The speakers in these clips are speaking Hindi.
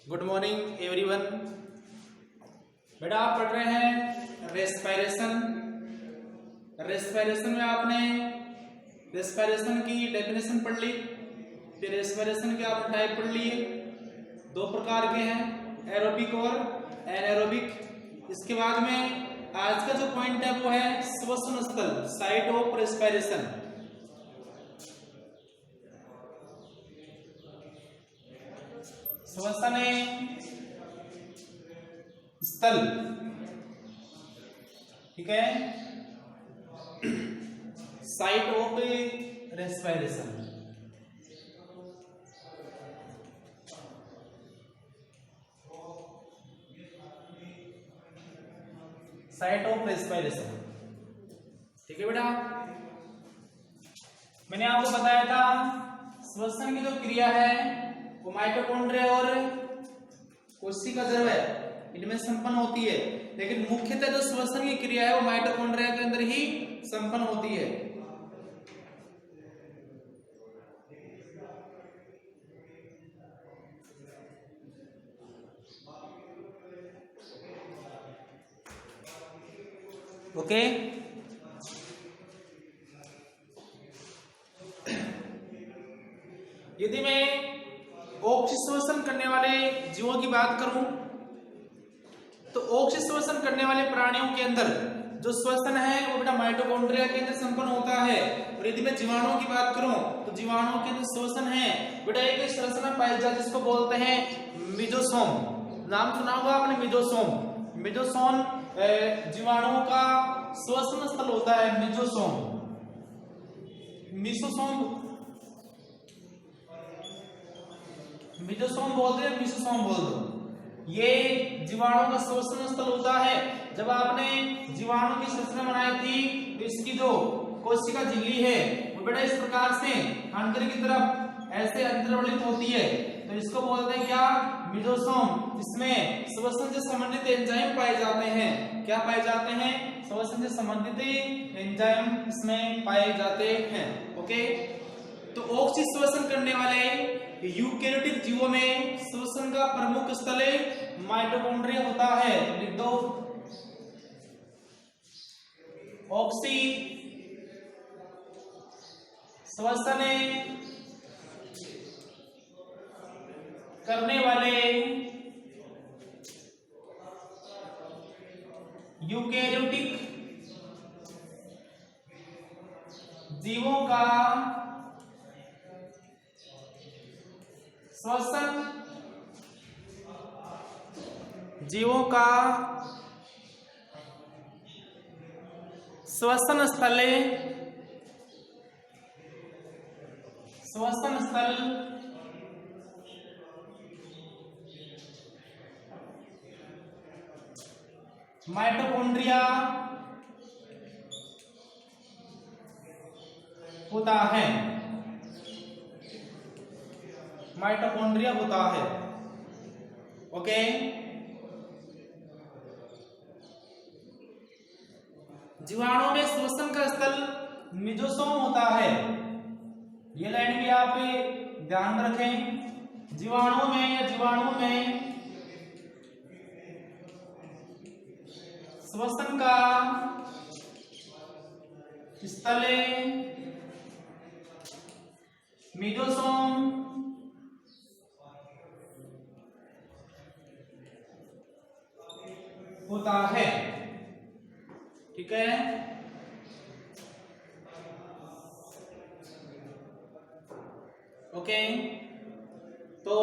Good morning everyone. बेटा आप पढ़ रहे हैं रेस्पिरेशन। रेस्पिरेशन में आपने रेस्पिरेशन की डेफिनेशन पढ़ ली, फिर रेस्पिरेशन के आपने टाइप पढ़ लिए। दो प्रकार के हैं, एरोबिक और एनारोबिक। इसके बाद में आज का जो पॉइंट है वो है श्वसन स्थल, साइट ऑफ रेस्पिरेशन। श्वसन स्थल, ठीक है, site of respiration. Site of respiration, ठीक है बेटा। मैंने आपको बताया था श्वसन की जो क्रिया है वो माइटोकॉन्ड्रिया और कोशिका द्रव्य इनमें संपन्न होती है, लेकिन मुख्यतः जो श्वसन की क्रिया है वो माइटोकॉन्ड्रिया के अंदर ही संपन्न होती है। ओके, यदि मैं ऑक्सीश्वसन करने वाले जीवों की बात करूं तो ऑक्सीश्वसन करने वाले प्राणियों के अंदर जो श्वसन है वो बेटा माइटोकॉन्ड्रिया के अंदर संपन्न होता है। और यदि मैं जीवाणुओं की बात करूं तो जीवाणुओं के अंदर श्वसन है बेटा एक संरचना पाई जाती है जिसको बोलते हैं मिजोसोम। नाम सुना होगा आपने, मिजोसोम। मिजोसोम जीवाणुओं का श्वसन स्थल होता है, मिजोसोम। मिसोसोम, मिजोसोम बोलते हैं, मिसोसोम बोल दो। ये जीवाणु का श्वसन स्थल होता है। जब आपने जीवाणु की संरचना बनाई थी तो इसकी जो कोशिका झिल्ली है वो बेटा इस प्रकार से अंदर की तरफ ऐसे अंतर्वलित होती है, तो इसको बोलते हैं क्या, मिजोसोम। इसमें श्वसन से संबंधित एंजाइम पाए जाते हैं। क्या पाए जाते हैं? श्वसन से संबंधित एंजाइम इसमें पाए जाते हैं। ओके, तो ऑक्सीश्वसन करने वाले यूकेरियोटिक जीवों में श्वसन का प्रमुख स्थल माइटोकॉन्ड्रिया होता है। लिख दो, ऑक्सी श्वसन करने वाले यूकेरियोटिक जीवों का श्वसन, जीवों का श्वसन स्थल, श्वसन स्थल माइटोकॉन्ड्रिया होता है, माइटोकॉन्ड्रिया होता है। ओके, जीवाणु में श्वसन का स्थल मिजोसोम होता है। ये लाइन भी आप ध्यान रखें। जीवाणु में श्वसन का स्थल मिजोसोम होता है, ठीक है। ओके, तो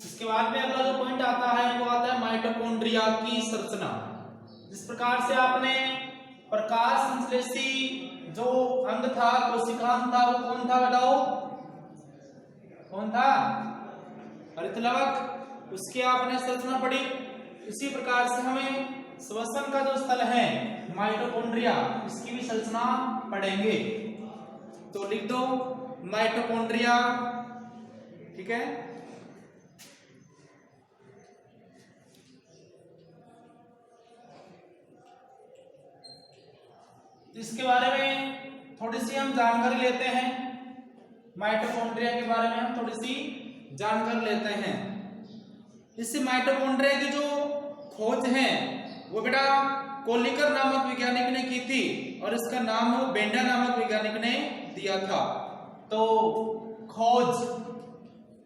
इसके बाद में अगला जो पॉइंट आता है वो आता है माइटोकॉन्ड्रिया की संरचना। जिस प्रकार से आपने प्रकाश संश्लेषी जो अंग था, कोशिकांग था, वो कौन था बताओ, कौन था? हरितलवक। उसकी आपने संरचना पढ़ी। इसी प्रकार से हमें श्वसन का जो स्थल है माइटोकॉन्ड्रिया, इसकी भी संरचना पढ़ेंगे। तो लिख दो माइटोकॉन्ड्रिया, ठीक है। इसके बारे में थोड़ी सी हम जानकारी लेते हैं। माइटोकॉन्ड्रिया के बारे में हम थोड़ी सी जानकारी लेते हैं। इस माइटोकॉन्ड्रिया की जो खोज है वो बेटा कोलिकर नामक वैज्ञानिक ने की थी और इसका नाम वो बेंडा नामक वैज्ञानिक ने दिया था। तो खोज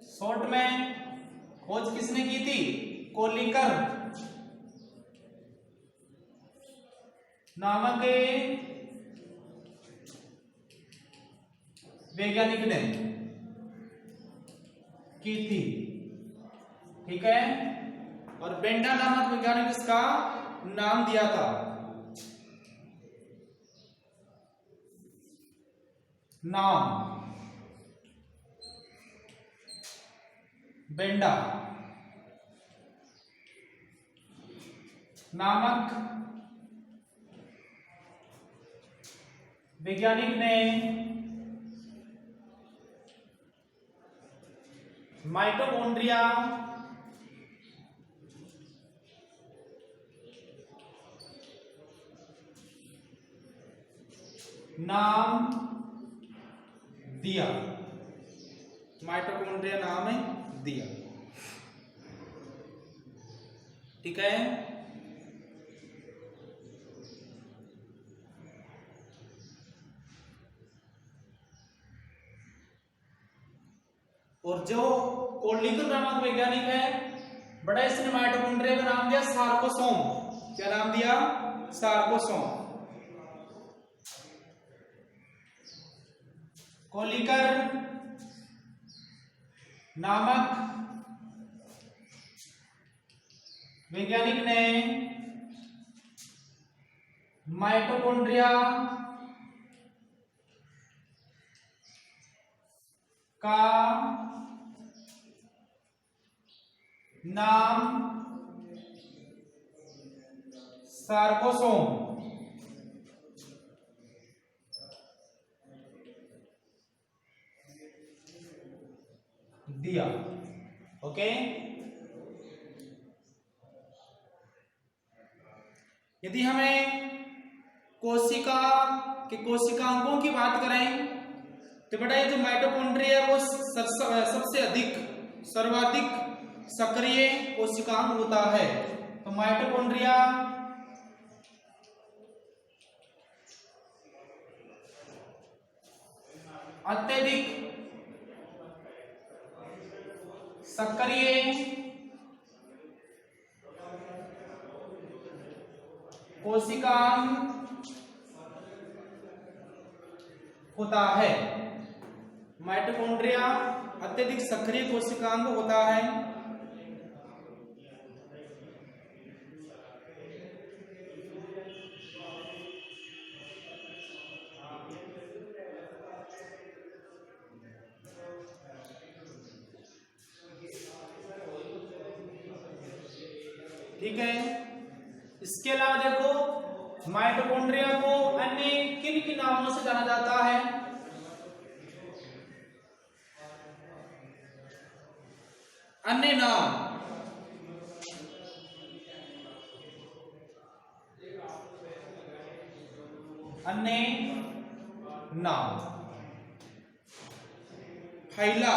शॉर्ट में खोज किसने की थी? कोलिकर नामक वैज्ञानिक ने की थी, ठीक है। और बेंडा नामक वैज्ञानिक इसका नाम दिया था। नाम बेंडा नामक वैज्ञानिक ने माइटोकॉन्ड्रिया नाम दिया, माइटोकॉन्ड्रिया नाम दिया, ठीक है। और जो कोलिकर नामक वैज्ञानिक है बड़ा, इसने माइटोकॉन्ड्रिया का नाम दिया सार्कोसोम। क्या नाम दिया? सार्कोसोम। कोलिकर नामक वैज्ञानिक ने माइटोकॉन्ड्रिया का नाम सार्कोसोम दिया। ओके, यदि हमें कोशिका के कोशिकांगों की बात करें तो बेटा ये जो माइटोकॉन्ड्रिया है वो सबसे अधिक सर्वाधिक सक्रिय कोशिकांग होता है। तो माइटोकॉन्ड्रिया अत्यधिक सक्रिय कोशिकांग होता है। माइटोकॉन्ड्रिया अत्यधिक सक्रिय कोशिकांग होता है। ठीक है, इसके अलावा देखो माइटोकॉन्ड्रिया को अन्य किन किन नामों से जाना जाता है? अन्य नाम, अन्य नाम, पहला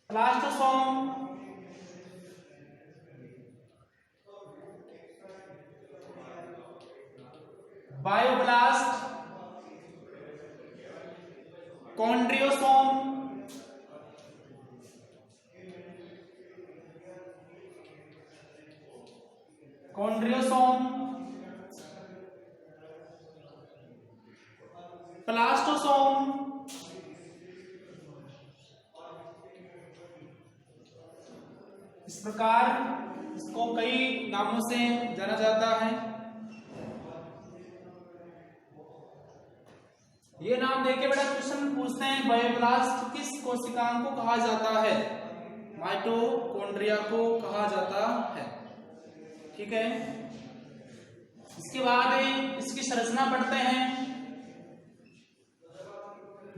प्लास्टोसोम, बायोब्लास्ट, कॉन्ड्रियोसोम, प्लास्टोसोम, इस प्रकार इसको कई नामों से जाना जाता है। ये नाम देके बेटा क्वेश्चन पूछते हैं बायोब्लास्ट किस कोशिकांग को कहा जाता है? माइटोकॉन्ड्रिया को कहा जाता है, ठीक है। इसके बाद इसकी संरचना पढ़ते हैं।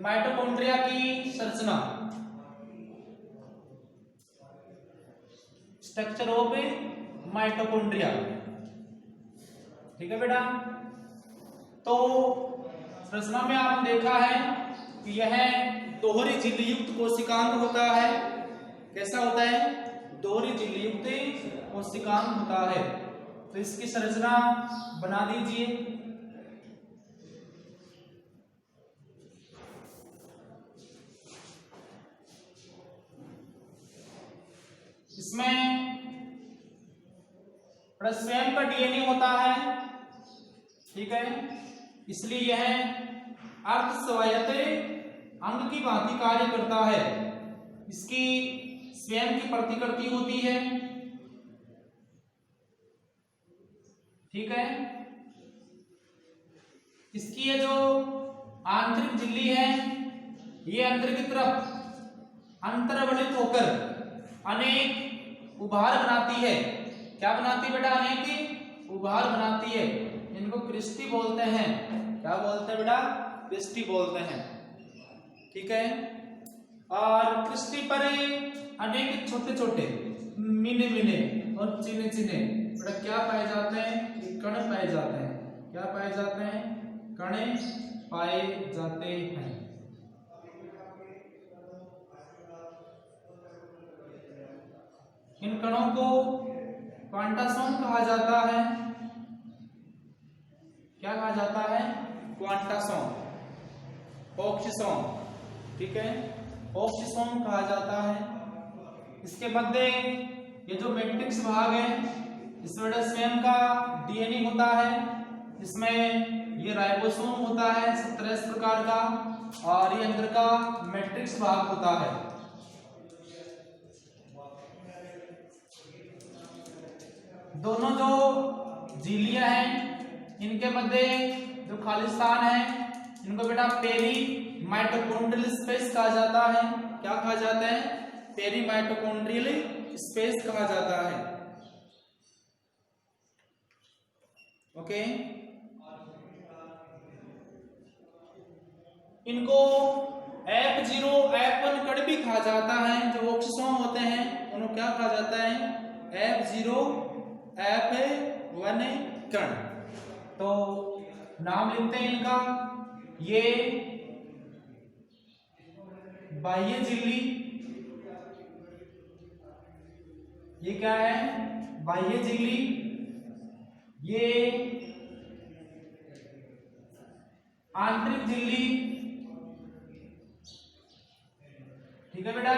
माइटोकॉन्ड्रिया की संरचना, स्ट्रक्चर ऑफ माइटोकॉन्ड्रिया, ठीक है बेटा। तो संरचना में आपने देखा है कि यह दोहरी झिल्ली युक्त कोशिकांग होता है। कैसा होता है? दोहरी झिल्ली युक्त कोशिकांग होता है। तो इसकी संरचना बना दीजिए। इसमें स्वयं का डीएनए होता है, ठीक है, इसलिए यह अर्ध स्वायत्त अंग की भांति कार्य करता है। इसकी स्वयं की प्रतिकृति होती है, ठीक है। इसकी ये जो आंतरिक झिल्ली है, ये अंदर की तरफ अंतर्वलित होकर अनेक उभार बनाती है। क्या बनाती है बेटा? अनेक उभार बनाती है। इनको क्रिस्टी बोलते हैं। क्या बोलते हैं बेटा? क्रिस्टी बोलते हैं, ठीक है। और क्रिस्टी पर अनेक छोटे छोटे मिने मिने और चिन्ह चिन्ह बेटा क्या पाए जाते हैं? कण पाए जाते हैं। क्या पाए जाते हैं? कण पाए जाते हैं। इन कणों को क्वांटासोम कहा जाता है। क्या कहा जाता है? क्वांटासोम, ऑक्सीसोम, ठीक है, ऑक्सीसोम कहा जाता है। इसके मध्य ये जो मैट्रिक्स भाग है, इसमें स्वयं का डीएनए होता है। इसमें ये राइबोसोम होता है 17 प्रकार का, और ये अंदर का मैट्रिक्स भाग होता है। दोनों जो झिल्लियां हैं, इनके मध्य जो खाली स्थान है, इनको बेटा पेरी माइटोकॉन्ड्रियल स्पेस कहा जाता है। क्या कहा जाता है? पेरी माइटोकॉन्ड्रियल स्पेस कहा जाता है। ओके, इनको F0 F1 कण भी कहा जाता है। जो ऑक्सीसोम होते हैं उनको क्या कहा जाता है? F0 F1 कण। तो नाम लिखते हैं इनका। ये बाह्य झिल्ली, ये क्या है? बाह्य झिल्ली। ये आंतरिक झिल्ली, ठीक है बेटा।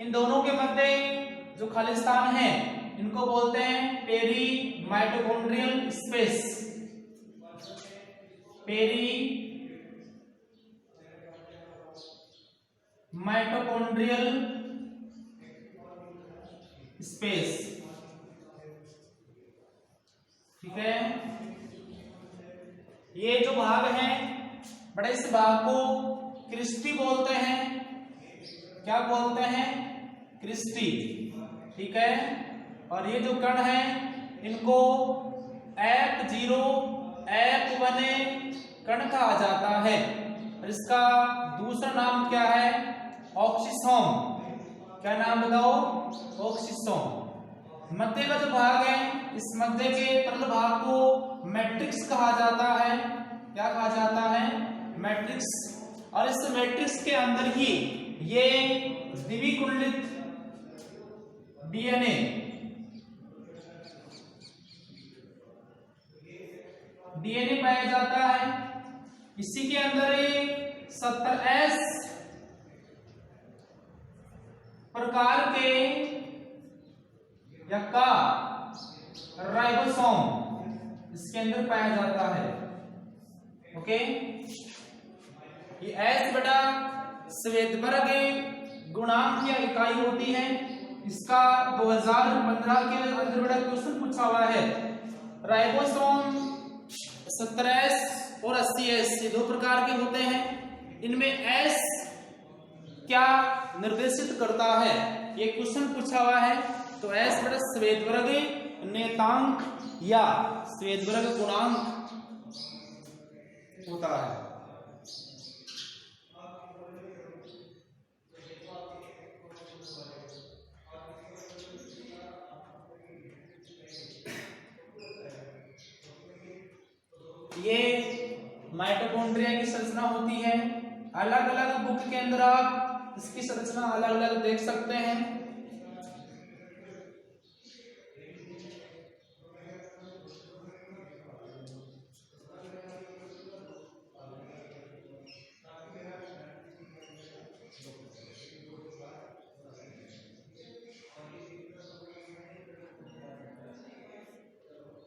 इन दोनों के मध्य जो खाली स्थान है, इनको बोलते हैं peri mitochondrial space. Peri mitochondrial space, ठीक है। ये जो भाग है बड़े, इस भाग को क्रिस्टी बोलते हैं। क्या बोलते हैं? क्रिस्टी, ठीक है। और ये जो कण है, इनको F0 F1 कण कहा जाता है। और इसका दूसरा नाम क्या है? ऑक्सीसोम। क्या नाम बताओ? ऑक्सीसोम। मध्य का जो भाग है, इस मध्य के तरल भाग को मैट्रिक्स कहा जाता है। क्या कहा जाता है? मैट्रिक्स। और इस मैट्रिक्स के अंदर ही ये द्विकुंडलित डीएनए पाया जाता है। इसी के अंदर 17S प्रकार के या का राइबोसोम इसके अंदर पाया जाता है। ओके, ये एस बेटा श्वेतवर्ग गुणांक या इकाई होती है। इसका 2015 के अंदर बेटा क्वेश्चन पूछा हुआ है। राइबोसोम 17S और 80S ये दो प्रकार के होते हैं। इनमें S क्या निर्देशित करता है, ये क्वेश्चन पूछा हुआ है। तो S बेटा श्वेतवर्ग नेतांक या श्वेतवर्ग गुणांक होता है। ये माइटोकॉन्ड्रिया की संरचना होती है। अलग अलग बुक के अंदर आप इसकी संरचना अलग अलग देख सकते हैं।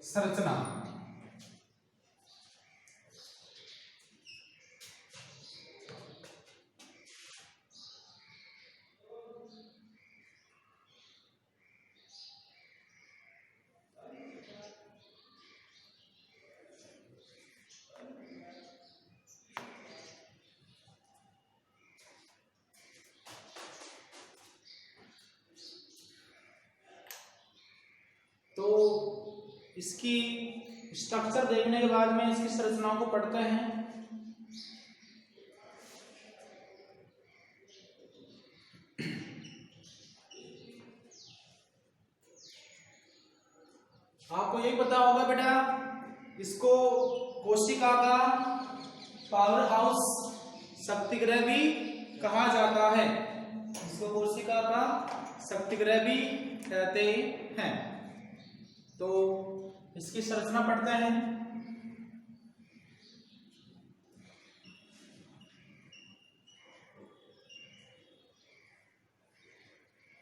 संरचना तो इसकी स्ट्रक्चर देखने के बाद में इसकी संरचनाओं को पढ़ते हैं। आपको यही पता होगा बेटा, इसको कोशिका का पावर हाउस शक्तिगृह भी कहा जाता है। इसको कोशिका का शक्तिगृह भी कहते हैं। तो इसकी संरचना पढ़ते हैं।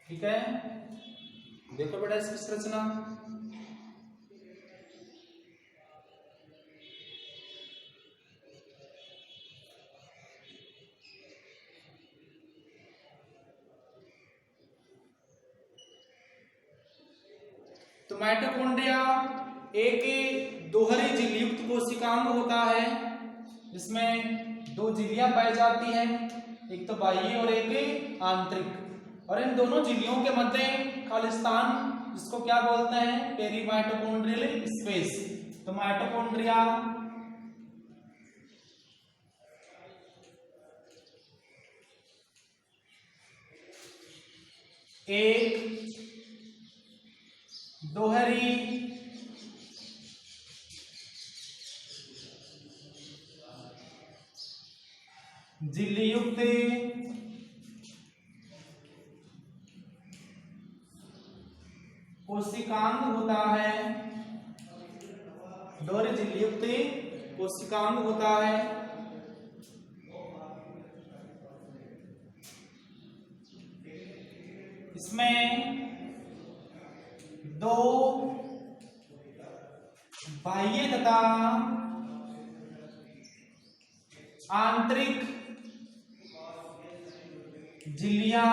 ठीक है, देखो बेटा इसकी संरचना। तो माइटोकॉन्ड्रिया एक दोहरी झिल्ली युक्त कोशिकांग होता है। इसमें दो झिल्लियां पाई जाती हैं, एक तो बाह्य और एक आंतरिक। और इन दोनों झिल्लियों के मध्य खाली स्थान, जिसको क्या बोलते हैं, पेरीमाइटोकॉन्ड्रियल स्पेस। तो माइटोकॉन्ड्रिया एक दोहरी झिल्ली युक्त कोशिकांग होता है। दोहरी झिल्ली युक्त कोशिकांग होता है। इसमें दो बाह्य तथा आंतरिक झिल्लियां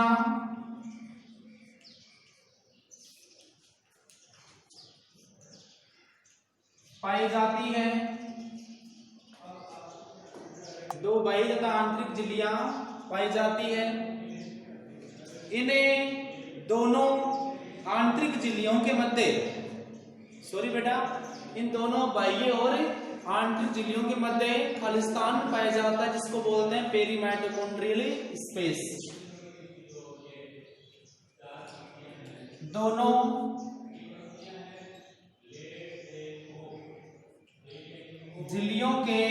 पाई जाती है। दो बाह्य तथा आंतरिक झिल्लियां पाई जाती है। इन्हें दोनों आंतरिक झिल्लियों के मध्य, सॉरी बेटा, इन दोनों बाह्य और आंतरिक झिल्लियों के मध्य खाली स्थान पाया जाता है, जिसको बोलते हैं पेरीमाइटोकॉन्ड्रियल स्पेस। दोनों झिल्लियों के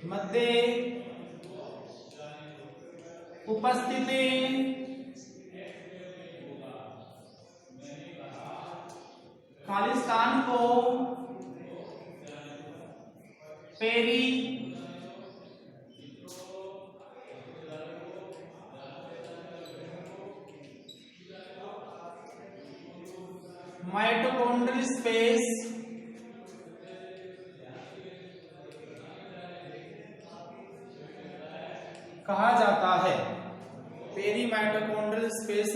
मध्य उपस्थित खाली स्थान को पेरी माइटोकॉन्ड्रियल स्पेस कहा जाता है। पेरीमाइटोकॉन्ड्रियल स्पेस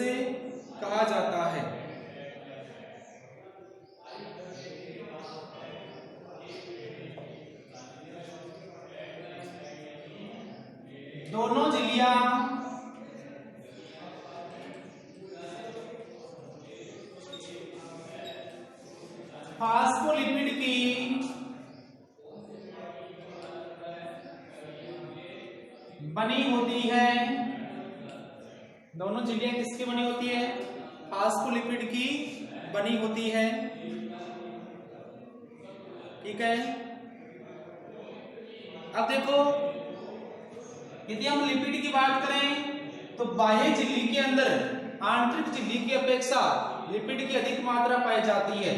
कहा जाता है। दोनों झिल्लियां फास्फोलिपिड की बनी होती है। दोनों झिल्लियां किसकी बनी होती है? फास्फोलिपिड की बनी होती है। ठीक है। अब देखो, यदि हम लिपिड की बात करें तो बाह्य झिल्ली के अंदर आंतरिक झिल्ली की अपेक्षा लिपिड की अधिक मात्रा पाई जाती है।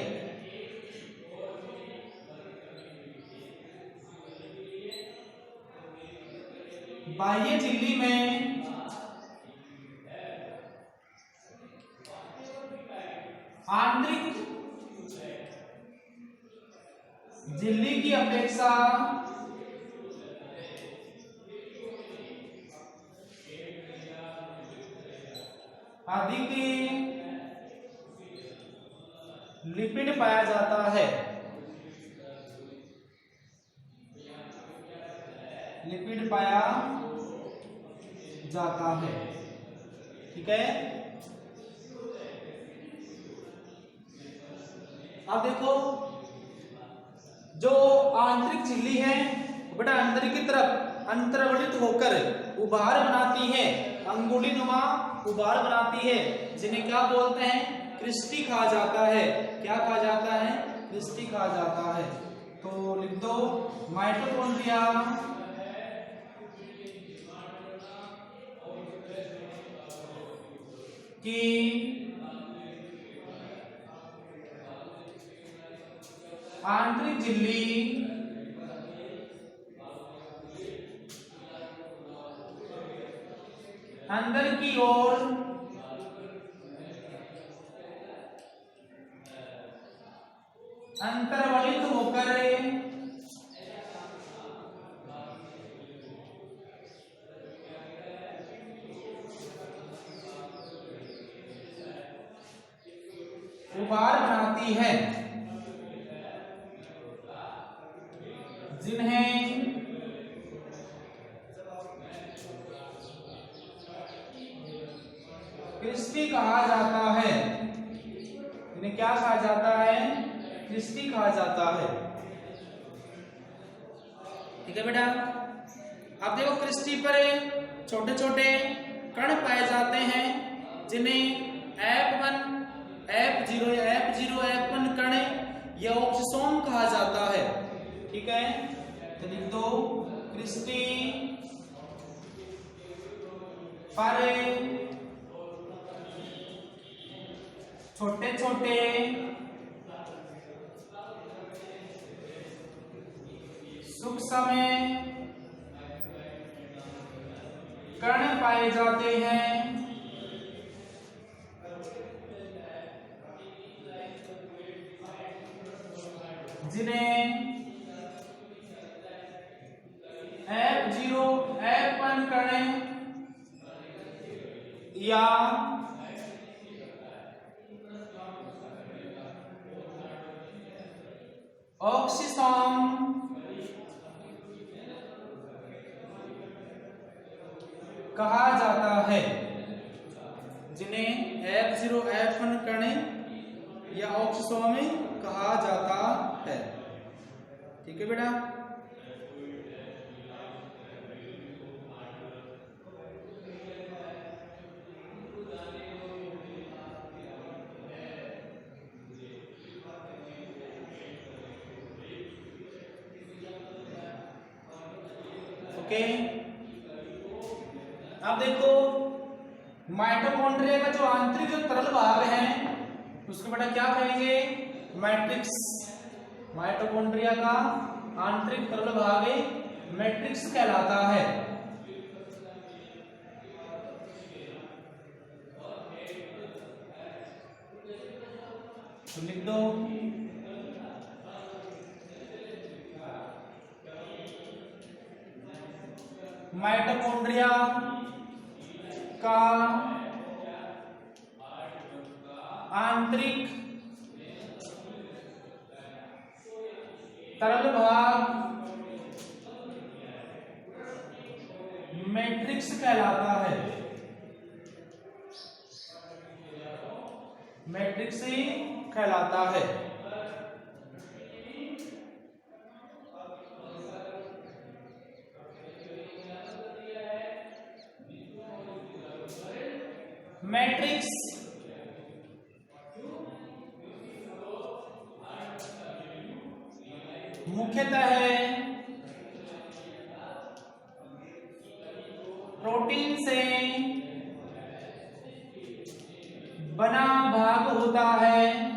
बाह्य झिल्ली में आंतरिक झिल्ली की अपेक्षा अधिक लिपिड पाया जाता है। लिपिड पाया जाता है, ठीक है। अब देखो, जो आंतरिक झिल्ली है बेटा अंदर की तरफ अंतर्वलित होकर उभार बनाती है, अंगुलीनुमा उभार बनाती है, जिन्हें क्या बोलते हैं? क्रिस्टी कहा जाता है। क्या कहा जाता है? क्रिस्टी कहा जाता है। तो लिख दो माइटोकॉन्ड्रिया की आंतरिक झिल्ली अंदर की ओर अंतर्वलित होकर उभार बनाती है, जिन्हें क्रिस्टी कहा जाता है। इन्हें क्या कहा जाता है? क्रिस्टी कहा जाता है, ठीक है बेटा। अब देखो, क्रिस्टी पर छोटे छोटे कण पाए जाते हैं, जिन्हें F1 F0 या F0 F1 कण या ऑक्सीसोम कहा जाता है, ठीक है। तो लिख दो क्रिस्टी पर छोटे छोटे सूक्ष्म कण पाए जाते हैं, जिन्हें F0 F1 कण या ऑक्सीसोम कहा जाता है, जिन्हें F0 F1 कण या ऑक्सीसोम कहा जाता है, ठीक है बेटा। ओके, अब देखो माइटोकॉन्ड्रिया का जो आंतरिक जो तरल भाग है उसको बेटा क्या कहेंगे? मैट्रिक्स। माइटोकॉन्ड्रिया का आंतरिक तरल भाग मैट्रिक्स कहलाता है, तो लिख दो माइटोकॉन्ड्रिया का आंतरिक तरल भाग मैट्रिक्स कहलाता है, मैट्रिक्स ही कहलाता है। मैट्रिक्स मुख्यतः प्रोटीन से बना भाग होता है।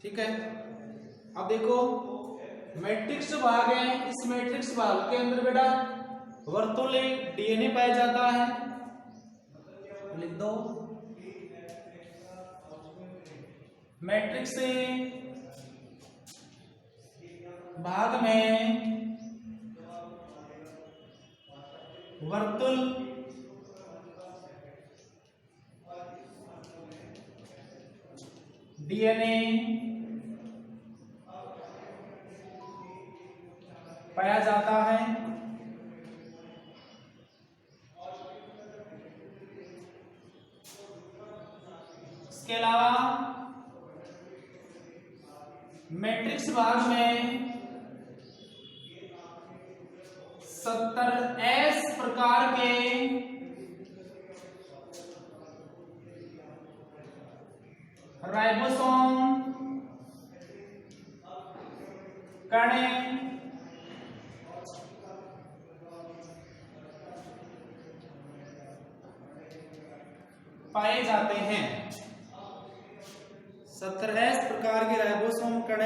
ठीक है, अब देखो मैट्रिक्स भाग है, इस मैट्रिक्स भाग के अंदर बेटा वर्तुलिक डीएनए पाया जाता है। लिख दो मैट्रिक्स भाग में वर्तुल डीएनए पाया जाता है। इसके अलावा मैट्रिक्स भाग में 70S प्रकार के राइबोसोम कण पाए जाते हैं। 70S प्रकार के राइबोसोम कण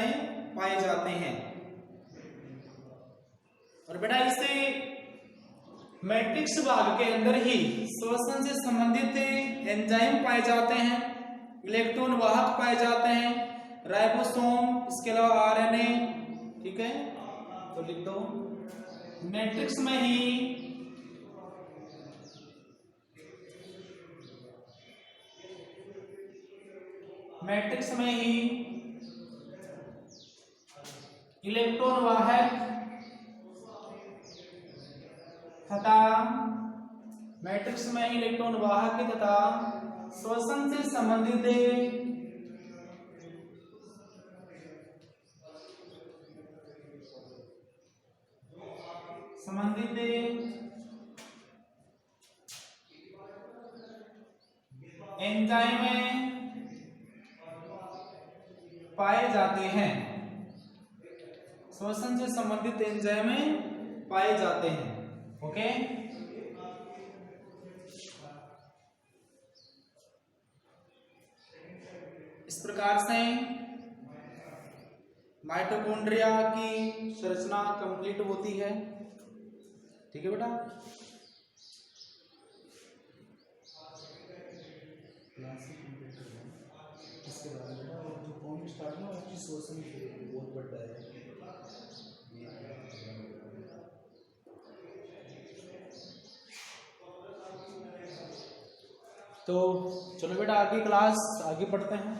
पाए जाते हैं। और बेटा इसे मैट्रिक्स भाग के अंदर ही श्वसन से संबंधित एंजाइम पाए जाते हैं, इलेक्ट्रॉन वाहक पाए जाते हैं, राइबोसोम, इसके अलावा आरएनए। ठीक है, तो लिख दो मैट्रिक्स में ही इलेक्ट्रॉन वाहक तथा मैट्रिक्स में इलेक्ट्रॉन वाहक तथा श्वसन से संबंधित एंजाइम पाए जाते हैं। श्वसन से संबंधित एंजाइम पाए जाते हैं। ओके, प्रकार से माइटोकॉन्ड्रिया की संरचना कंप्लीट होती है। ठीक है बेटा, इसके बाद बेटा जो फॉर्म स्टार्ट हुआ उसकी सोर्स बहुत बड़ा है। तो चलो बेटा आगे क्लास आगे पढ़ते हैं।